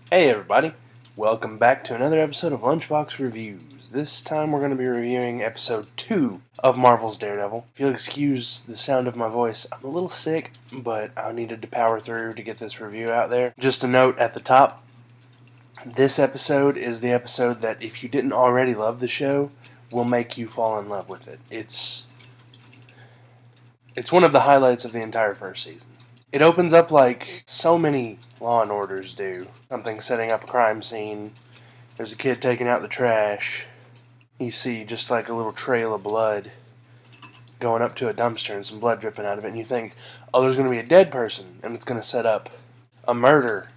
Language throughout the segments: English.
Hey everybody, welcome back to another episode of Lunchbox Reviews. This time we're going to be reviewing episode 2 of Marvel's Daredevil. If you'll excuse the sound of my voice, I'm a little sick, but I needed to power through to get this review out there. Just a note at the top, this episode is the episode that if you didn't already love the show, will make you fall in love with it. It's one of the highlights of the entire first season. It opens up like so many Law and Orders do. Something setting up a crime scene. There's a kid taking out the trash. You see just like a little trail of blood going up to a dumpster and some blood dripping out of it. And you think, oh, there's going to be a dead person. And it's going to set up a murder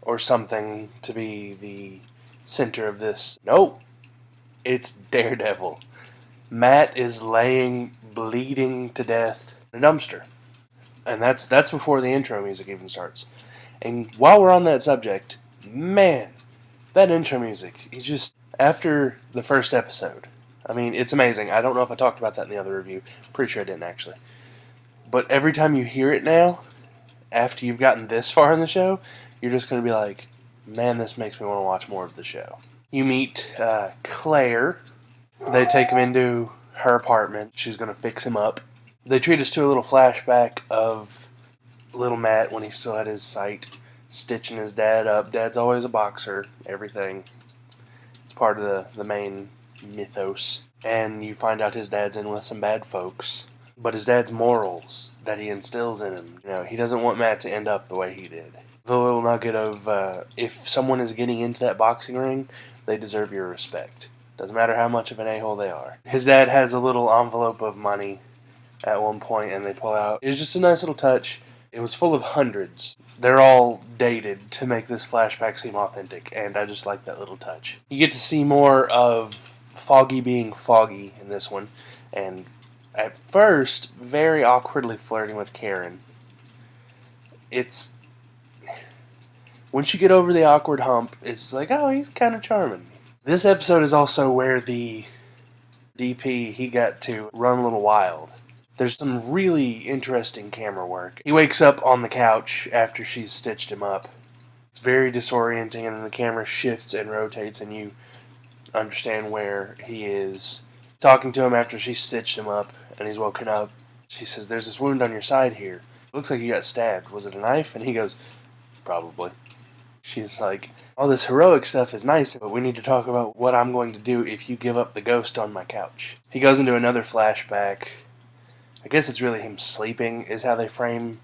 or something to be the center of this. Nope. It's Daredevil. Matt is laying bleeding to death in a dumpster. And that's before the intro music even starts. And while we're on that subject, man, that intro music, after the first episode, I mean, it's amazing. I don't know if I talked about that in the other review. Pretty sure I didn't, actually. But every time you hear it now, after you've gotten this far in the show, you're just going to be like, man, this makes me want to watch more of the show. You meet Claire. They take him into her apartment. She's going to fix him up. They treat us to a little flashback of little Matt when he still had his sight, stitching his dad up. Dad's always a boxer, everything. It's part of the main mythos. And you find out his dad's in with some bad folks. But his dad's morals that he instills in him, he doesn't want Matt to end up the way he did. The little nugget of, if someone is getting into that boxing ring, they deserve your respect. Doesn't matter how much of an a-hole they are. His dad has a little envelope of money at one point, and they pull out. It was just a nice little touch. It was full of hundreds. They're all dated to make this flashback seem authentic, and I just like that little touch. You get to see more of Foggy being Foggy in this one, and at first, very awkwardly flirting with Karen. Once you get over the awkward hump, it's like, oh, he's kind of charming. This episode is also where the DP, he got to run a little wild. There's some really interesting camera work. He wakes up on the couch after she's stitched him up. It's very disorienting, and the camera shifts and rotates, and you understand where he is. Talking to him after she stitched him up, and he's woken up. She says, there's this wound on your side here. Looks like you got stabbed. Was it a knife? And he goes, probably. She's like, all this heroic stuff is nice, but we need to talk about what I'm going to do if you give up the ghost on my couch. He goes into another flashback. I guess it's really him sleeping is how they frame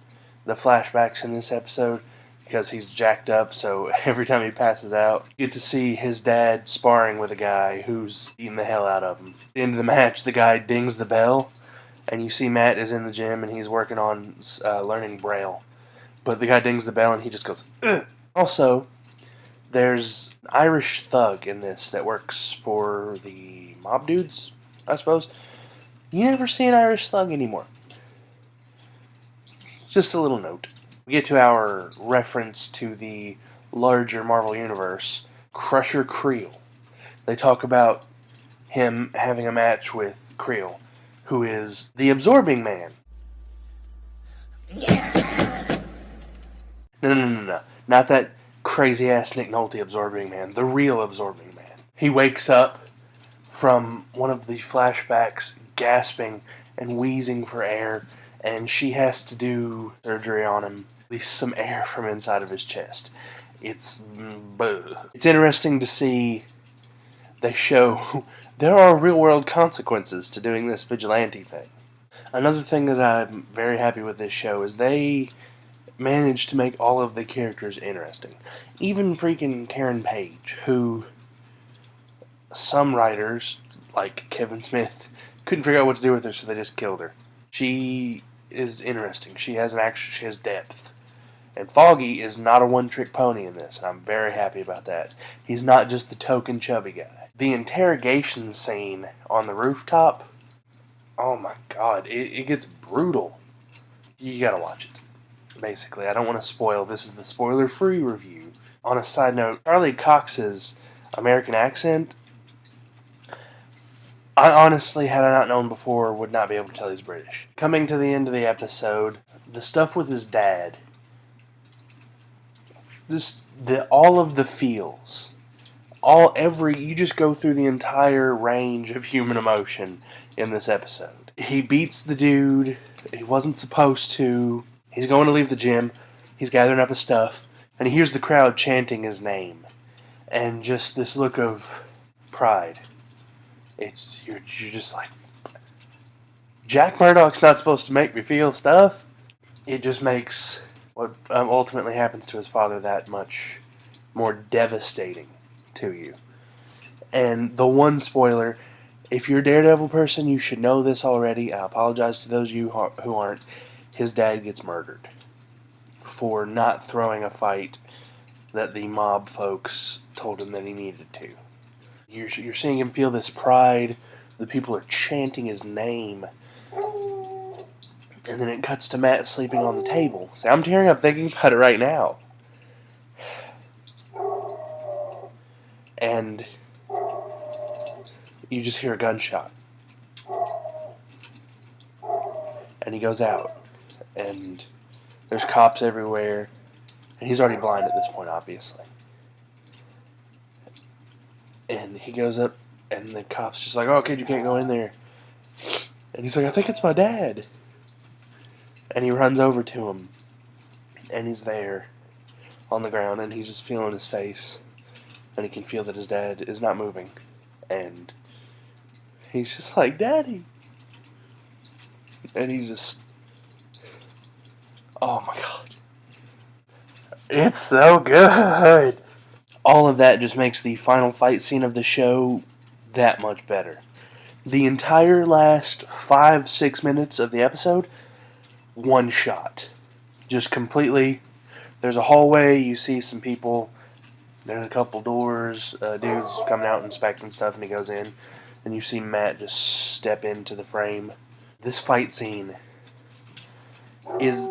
the flashbacks in this episode, because he's jacked up, so every time he passes out, you get to see his dad sparring with a guy who's eating the hell out of him. At the end of the match, the guy dings the bell, and you see Matt is in the gym, and he's working on learning Braille. But the guy dings the bell, and he just goes, ugh. Also, there's an Irish thug in this that works for the mob dudes, I suppose. You never see an Irish thug anymore. Just a little note. We get to our reference to the larger Marvel Universe, Crusher Creel. They talk about him having a match with Creel, who is the Absorbing Man. No. Not that crazy-ass Nick Nolte Absorbing Man. The real Absorbing Man. He wakes up from one of the flashbacks gasping and wheezing for air, and she has to do surgery on him, release some air from inside of his chest. It's interesting to see they show there are real-world consequences to doing this vigilante thing. Another thing that I'm very happy with this show is they managed to make all of the characters interesting. Even freaking Karen Page, who some writers, like Kevin Smith, couldn't figure out what to do with her, so they just killed her. She is interesting. She has she has depth. And Foggy is not a one-trick pony in this, and I'm very happy about that. He's not just the token chubby guy. The interrogation scene on the rooftop, oh my god, it gets brutal. You gotta watch it. Basically, I don't want to spoil. This is the spoiler-free review. On a side note, Charlie Cox's American accent, I honestly, had I not known before, would not be able to tell he's British. Coming to the end of the episode, the stuff with his dad, all of the feels, you just go through the entire range of human emotion in this episode. He beats the dude. He wasn't supposed to. He's going to leave the gym. He's gathering up his stuff, and he hears the crowd chanting his name, and just this look of pride. You're just like, Jack Murdoch's not supposed to make me feel stuff. It just makes what ultimately happens to his father that much more devastating to you. And the one spoiler, if you're a Daredevil person, you should know this already. I apologize to those of you who aren't. His dad gets murdered for not throwing a fight that the mob folks told him that he needed to. You're seeing him feel this pride. The people are chanting his name. And then it cuts to Matt sleeping on the table. See, I'm tearing up thinking about it right now. And you just hear a gunshot. And he goes out. And there's cops everywhere. And he's already blind at this point, obviously. And he goes up, and the cop's just like, "Oh, kid, you can't go in there." And he's like, "I think it's my dad." And he runs over to him. And he's there on the ground, and he's just feeling his face. And he can feel that his dad is not moving. And he's just like, "Daddy." And he just... Oh my god. It's so good. All of that just makes the final fight scene of the show that much better. The entire last 5-6 minutes of the episode, one shot. Just completely. There's a hallway, you see some people, there's a couple doors, dude's coming out inspecting stuff, and he goes in, and you see Matt just step into the frame. This fight scene is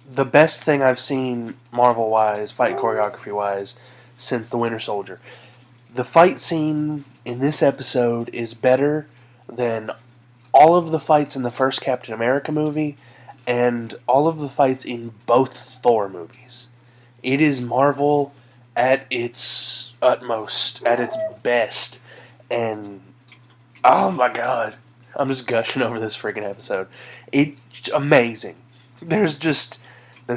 the best thing I've seen Marvel-wise, fight choreography-wise, since The Winter Soldier. The fight scene in this episode is better than all of the fights in the first Captain America movie and all of the fights in both Thor movies. It is Marvel at its utmost, at its best, and oh my god, I'm just gushing over this freaking episode. It's amazing. There's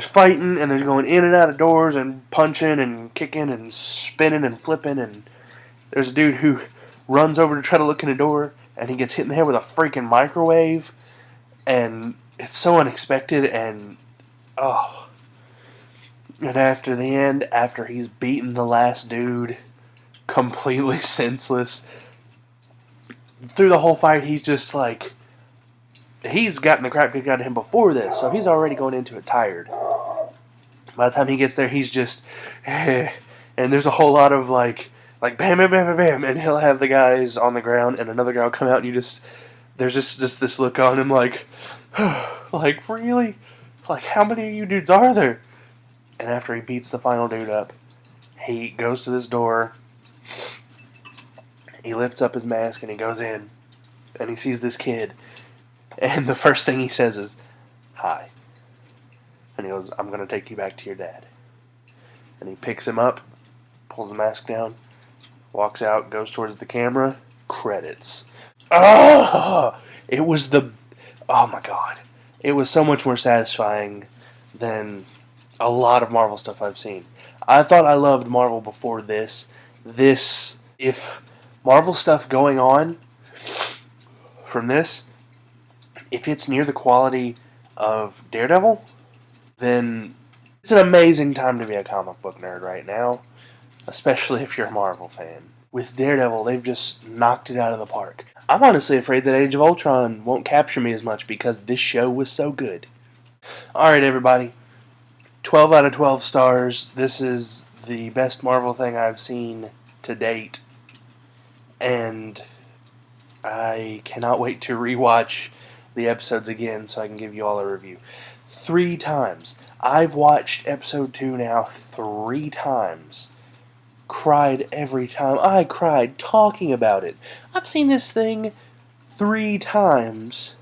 fighting, and there's going in and out of doors, and punching, and kicking, and spinning, and flipping, and there's a dude who runs over to try to look in a door, and he gets hit in the head with a freaking microwave, and it's so unexpected, and oh. And after the end, after he's beaten the last dude completely senseless, through the whole fight, he's just like, he's gotten the crap kicked out of him before this, so he's already going into it tired. By the time he gets there, he's just, and there's a whole lot of like bam, bam, bam, bam, bam, and he'll have the guys on the ground, and another guy will come out, and there's just this look on him like, like, really? Like, how many of you dudes are there? And after he beats the final dude up, he goes to this door, he lifts up his mask, and he goes in, and he sees this kid, and the first thing he says is, "Hi." And he goes, "I'm going to take you back to your dad." And he picks him up, pulls the mask down, walks out, goes towards the camera, credits. Oh! Oh my god. It was so much more satisfying than a lot of Marvel stuff I've seen. I thought I loved Marvel before this. If Marvel stuff going on from this, if it's near the quality of Daredevil, then it's an amazing time to be a comic book nerd right now, especially if you're a Marvel fan. With Daredevil, they've just knocked it out of the park. I'm honestly afraid that Age of Ultron won't capture me as much because this show was so good. Alright, everybody. 12 out of 12 stars. This is the best Marvel thing I've seen to date. And I cannot wait to rewatch the episodes again so I can give you all a review. 3 times. I've watched episode 2 now 3 times. Cried every time. I cried talking about it. I've seen this thing 3 times.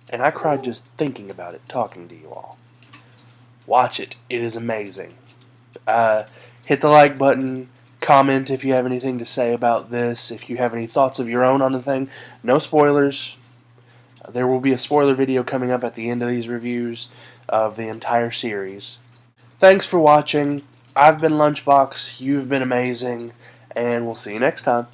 And I cried just thinking about it, talking to you all. Watch it. It is amazing. Hit the like button. Comment if you have anything to say about this. If you have any thoughts of your own on the thing. No spoilers. There will be a spoiler video coming up at the end of these reviews of the entire series. Thanks for watching. I've been Lunchbox. You've been amazing. And we'll see you next time.